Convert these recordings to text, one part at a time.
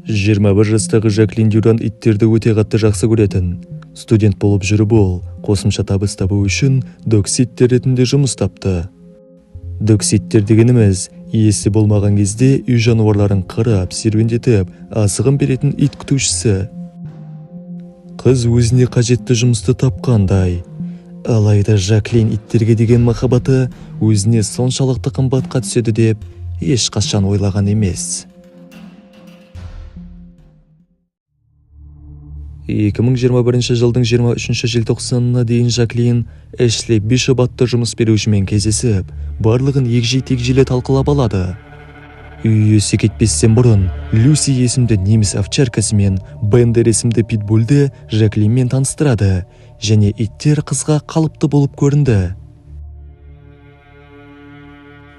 21 жастағы Жаклин Дюран иттерді өте қатты жақсы көретін. Студент болып жүріп ол, қосымша табыс табу үшін докситтер ретінде жұмыс тапты. Докситтер дегеніміз, иесі болмаған кезде үй жануарларын қарап, серуендетіп, асығын беретін ит күтушісі. Қыз өзіне қажетті жұмысты тапқандай. Алайда Жаклин иттерге деген махаббаты өзіне соншалықты қымбатқа түседі деп ешқашан ойлаған емес. 2021 жылдың 23 желтоқсанына дейін Жаклин Эшли Бишоп атты жұмыс берушімен кездесіп, барлығын егжей-тегжейлі талқылап алады. Үй иесі кетпестен бұрын Люси есімді неміс овчаркасы мен Бендер есімді питбульді Жаклинмен таныстырады, және иттер қызға қалыпты болып көрінді.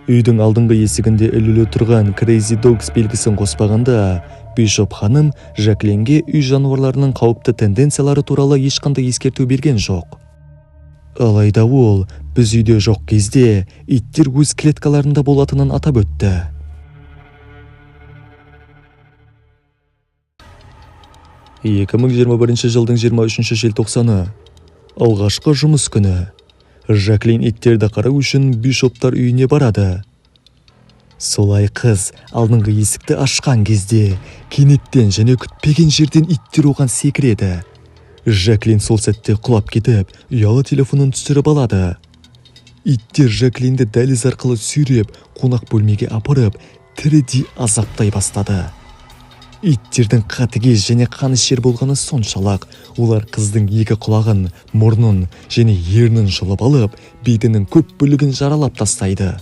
Үйдің алдыңғы есігінде ілулі тұрған Crazy Dogs белгісін қоспағанда, Бишоп ханым Жаклинге үй жануарларының қауіпті тенденциялары туралы ешқандай ескерту берген жоқ. Алайда ол, біз үйде жоқ кезде иттер өз клеткаларында болатынын атап өтті. Екі 2021 жылдың 23 желтоқсаны, алғашқы жұмыс күні. Жаклин иттерді қарау үшін Бишоптар үйіне барады. Солай қыз алдыңғы есікті ашқан кезде, кенеттен және күтпеген жерден иттер оған секіреді. Жаклин сол сәтте құлап кетіп, ұялы телефонын түсіріп алады. Иттер Жаклинді дәліз арқылы сүйреп, қонақ бөлмеге апарып, тірідей азаптай бастады. Иттердің қатыгез және қанішер болғаны соншалық, олар қыздың екі құлағын, мұрнын және ернін жұлып алып, бетінің көп бөлігін жаралап тастайды.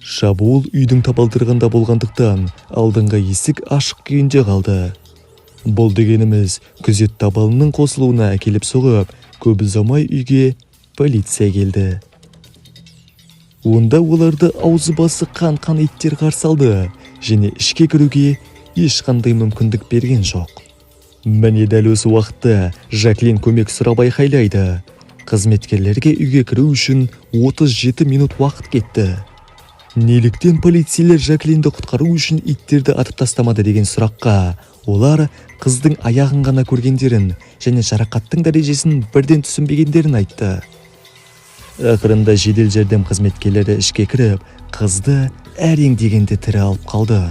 Шабуыл үйдің табалдырығында болғандықтан, алдыңғы есік ашық күйінде қалды. Бұл дегеніміз, күзет табалының қосылуына әкеліп соғып, көп ұзамай үйге полиция келді. Онда оларды аузы басы қан иттер қарсы алды, және ішке кіруге ешқандай мүмкіндік берген жоқ. Міне дәл осы уақытта Жаклин көмек сұрап айқайлайды. Қызметкерлерге үйге кіру үшін 37 минут уақыт кетті. Неліктен полицейлер Жаклинді құтқару үшін иттерді атып тастамады деген сұраққа, олар қыздың аяғын ғана көргендерін және жарақаттың дәрежесін бірден түсінбегендерін айтты. Ақырында жедел жәрдем қызметкерлері ішке кіріп, қызды әрең дегенде тірі алып қалды.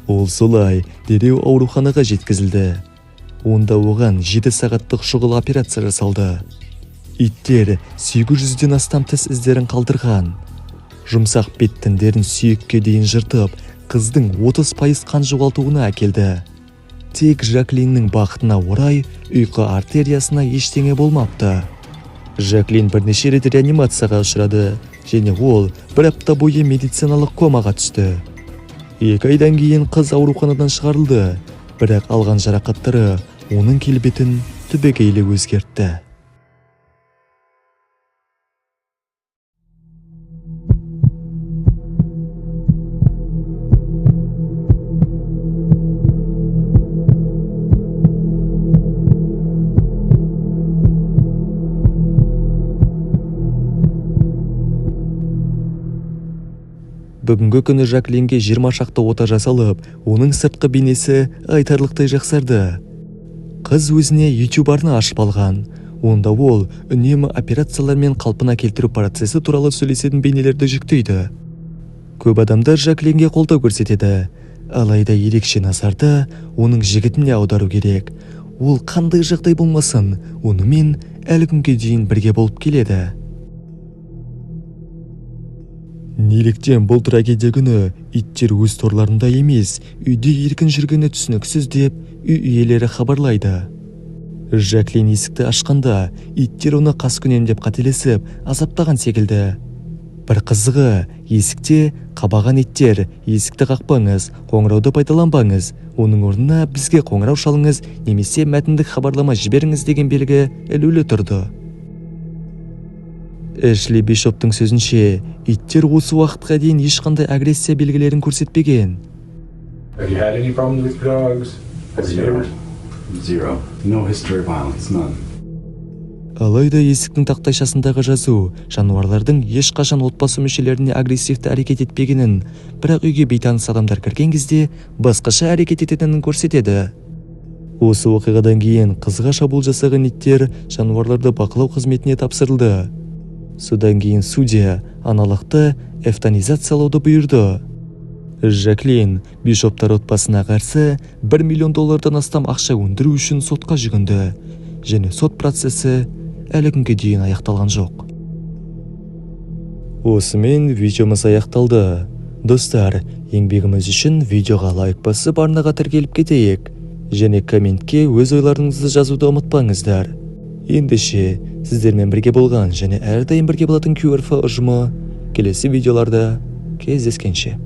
Ол солай дереу ауруханаға жеткізілді. Онда оған 7 сағаттық шұғыл операция жасалды. Иттер 800-ден астам тіс іздерін қалдырған. Жұмсақ бет тіндерін сүйекке дейін жыртып, қыздың 30% қан жоғалтуына әкелді. Тек Жаклиннің бақытына орай ұйқы артериясына ештеңе болмапты. Жаклин бірнеше рет реанимацияға ұшырады, және ол бір апта бойы медициналық комаға түсті. 2 айдан кейін қыз ауруханадан шығарылды, бірақ алған жарақаттары оның келбетін түбегейлі өзгертті. Бүгінгі күні Жаклинге 20 шақты ота жасалып, оның сыртқы бейнесі айтарлықтай жақсарды. Қыз өзіне YouTube арна ашып алған. Онда ол үнемі операциялар мен қалпына келтіру процесі туралы сөйлесетін бейнелерді жүктейді. Көп адамдар Жаклинге қолдау көрсетеді. Алайда ерекше назарды оның жігітіне аудару керек. Ол қандай жағдай болмасын, онымен әлі күнге дейін бірге болып келеді. Неліктен бұл трагедия күні иттер өз торларында емес, үйде еркін жүргені түсініксіз деп үй иелері хабарлайды. Жаклин есікті ашқанда, иттер оны қаскүнем деп қателесіп, азаптаған секілді. Бір қызығы, есікте қабаған иттер, есікті қақпаңыз, қоңырауды пайдаланбаңыз, оның орнына бізге қоңырау шалыңыз, немесе мәтіндік хабарлама жіберіңіз деген белгі ілулі тұрды. Эшли Бишоптың сөзінше, иттер осы уақытқа дейін ешқандай агрессия белгілерін көрсетпеген. Have you had any problems with dogs? Zero. No history of violence, none. Алайда есіктің тақтайшасындағы жазу жануарлардың ешқашан отбасы мүшелеріне агрессивті әрекет етпегенін, бірақ үйге бейтаныс адамдар кірген кезде басқаша әрекет ететінін көрсетеді. Осы оқиғадан кейін қызға шабуыл жасаған иттер жануарларды бақылау қызметіне тапсырылды. Содан кейін судья аналықты эвтанизациялауды бұйырды. Жаклин Бишоптар отбасына қарсы $1 миллион астам ақша өндіру үшін сотқа жүгінді, және сот процесі әлі күнге дейін аяқталған жоқ. Осымен видеомыз аяқталды. Достар, еңбегіміз үшін видеоға лайк басып арнаға тіркеліп кетейік, және комментке өз ойларыңызды жазуды ұмытпаңыздар. Ендеше, сіздермен бірге болған және әрдайым бірге болатын QRF ұжымы келесі видеоларда кездескенше.